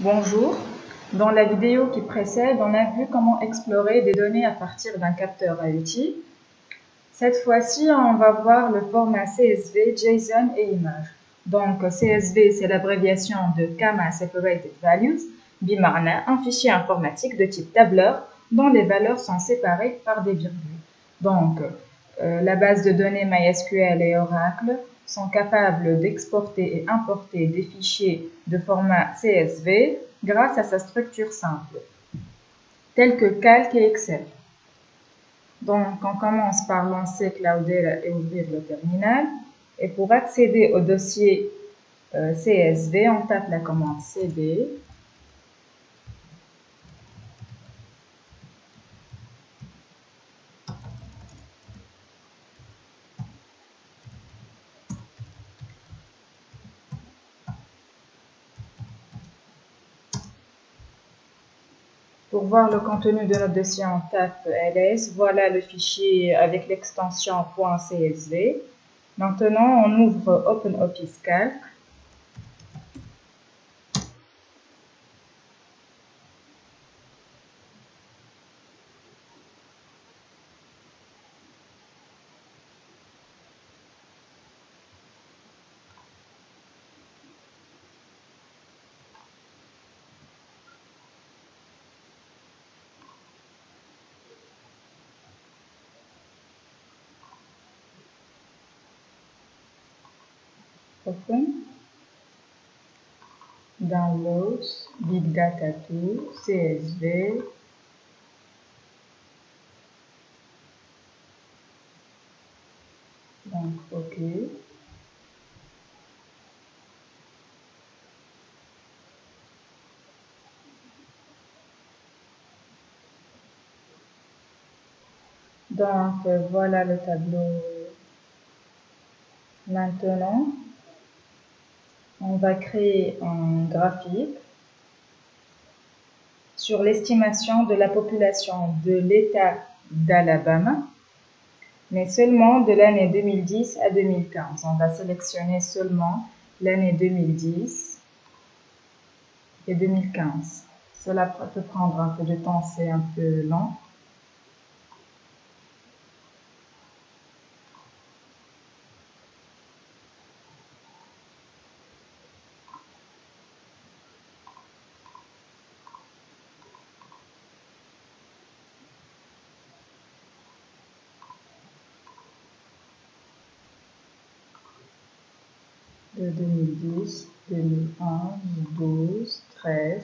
Bonjour, dans la vidéo qui précède, on a vu comment explorer des données à partir d'un capteur IoT. Cette fois-ci, on va voir le format CSV, JSON et images. Donc CSV, c'est l'abréviation de Comma Separated Values, bimarna, un fichier informatique de type tableur dont les valeurs sont séparées par des virgules. Donc la base de données MySQL et Oracle sont capables d'exporter et importer des fichiers de format CSV grâce à sa structure simple, telle que Calc et Excel. Donc, on commence par lancer Cloudera et ouvrir le terminal. Et pour accéder au dossier CSV, on tape la commande cd. Pour voir le contenu de notre dossier, on tape ls. Voilà le fichier avec l'extension .csv. Maintenant, on ouvre OpenOffice Calc. Open. Downloads, Big Data Tool, CSV. Donc, OK. Donc, voilà le tableau. Maintenant, on va créer un graphique sur l'estimation de la population de l'État d'Alabama, mais seulement de l'année 2010 à 2015. On va sélectionner seulement l'année 2010 et 2015. Cela peut prendre un peu de temps, c'est un peu lent. De 2010, 2011, 12, 13,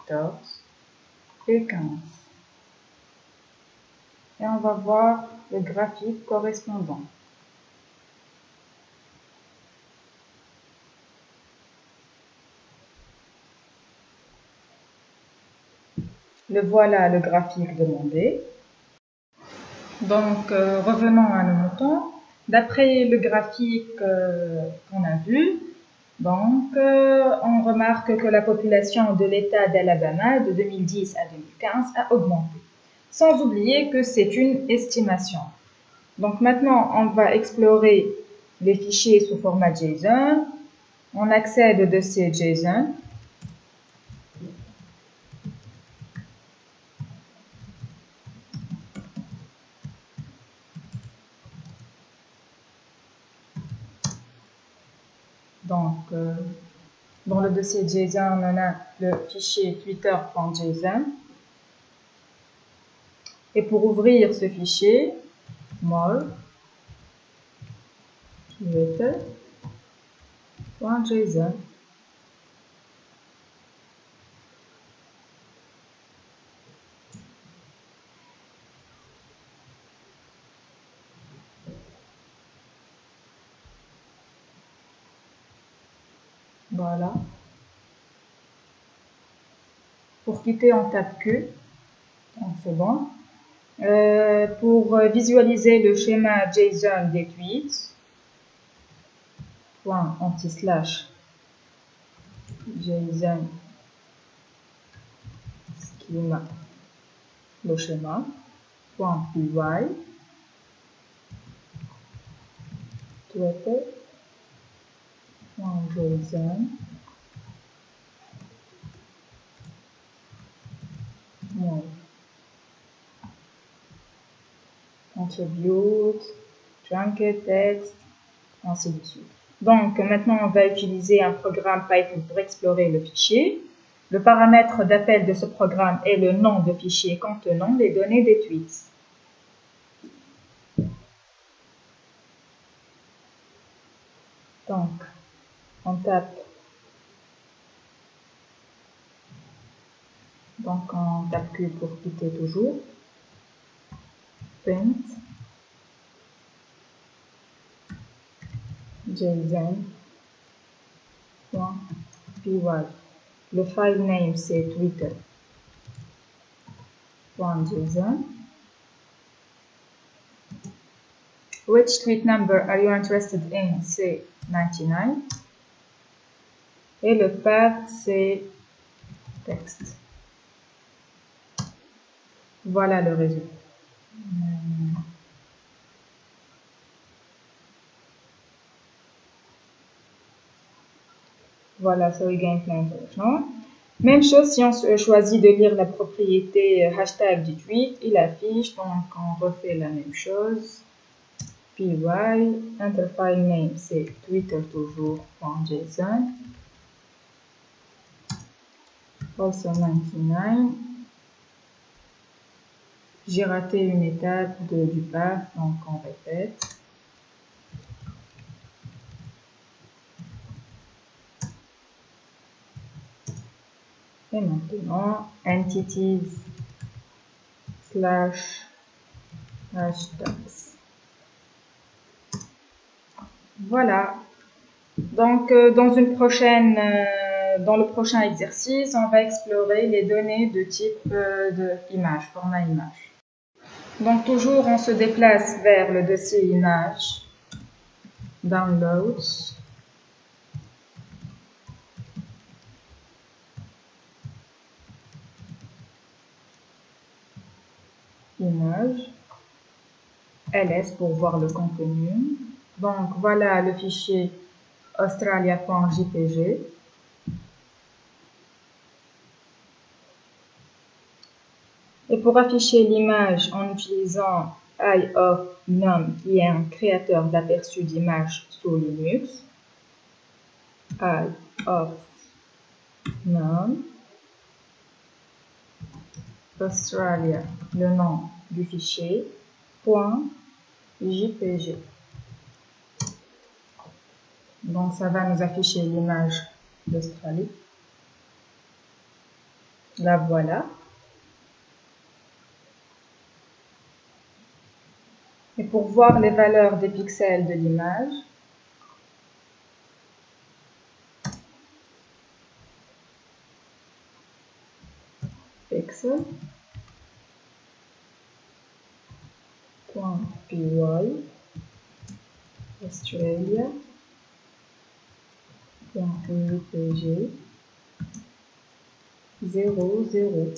14 et 15. Et on va voir le graphique correspondant. Le voilà le graphique demandé. Donc, revenons à nos moutons. D'après le graphique qu'on a vu, donc, on remarque que la population de l'État d'Alabama de 2010 à 2015 a augmenté. Sans oublier que c'est une estimation. Donc maintenant, on va explorer les fichiers sous format JSON. On accède au dossier JSON. Donc, dans le dossier JSON, on a le fichier twitter.json. Et pour ouvrir ce fichier, more twitter.json. Voilà. Pour quitter, on tape Q. Donc c'est bon. Pour visualiser le schéma JSON des tweets, point anti-slash JSON schema, le schéma, point py, twitter, point JSON, attribute, truncate text, ainsi de suite. Donc maintenant on va utiliser un programme Python pour explorer le fichier. Le paramètre d'appel de ce programme est le nom de fichier contenant les données des tweets. Donc on tape Q pour quitter toujours. Print JSON.py. Le file name c'est twitter.json. Which tweet number are you interested in? C'est 99. Et le path c'est texte. Voilà le résultat. Voilà, so we gain plein d'informations. Même chose si on choisit de lire la propriété hashtag du tweet, il affiche, donc on refait la même chose. Py, enter file name c'est twitter toujours.json. Also 99. J'ai raté une étape du path, donc on répète. Et maintenant, entities/hashtags. Voilà. Donc, dans le prochain exercice, on va explorer les données de type de image, format image. Donc, toujours, on se déplace vers le dossier image, Downloads. Image, ls pour voir le contenu. Donc voilà le fichier australia.jpg. Et pour afficher l'image en utilisant eye-of-num qui est un créateur d'aperçu d'image sous Linux, eye-of-num, Australia, le nom du fichier, .jpg. Donc ça va nous afficher l'image d'Australie. La voilà. Et pour voir les valeurs des pixels de l'image, pixel.py Australia.jpg 00.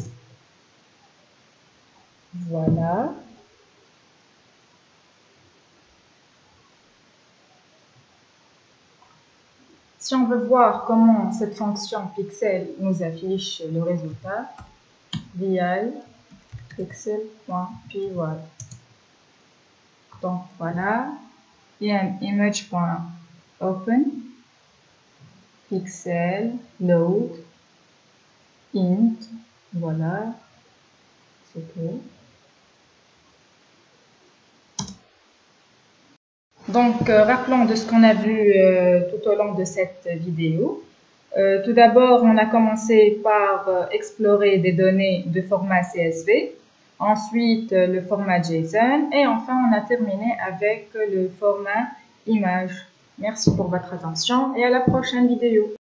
Voilà. Si on veut voir comment cette fonction pixel nous affiche le résultat, vi pixel.py. Donc voilà, image.open, pixel, load, int, voilà, c'est tout. Donc, rappelons de ce qu'on a vu tout au long de cette vidéo. Tout d'abord, on a commencé par explorer des données de format CSV, ensuite le format JSON et enfin on a terminé avec le format image. Merci pour votre attention et à la prochaine vidéo.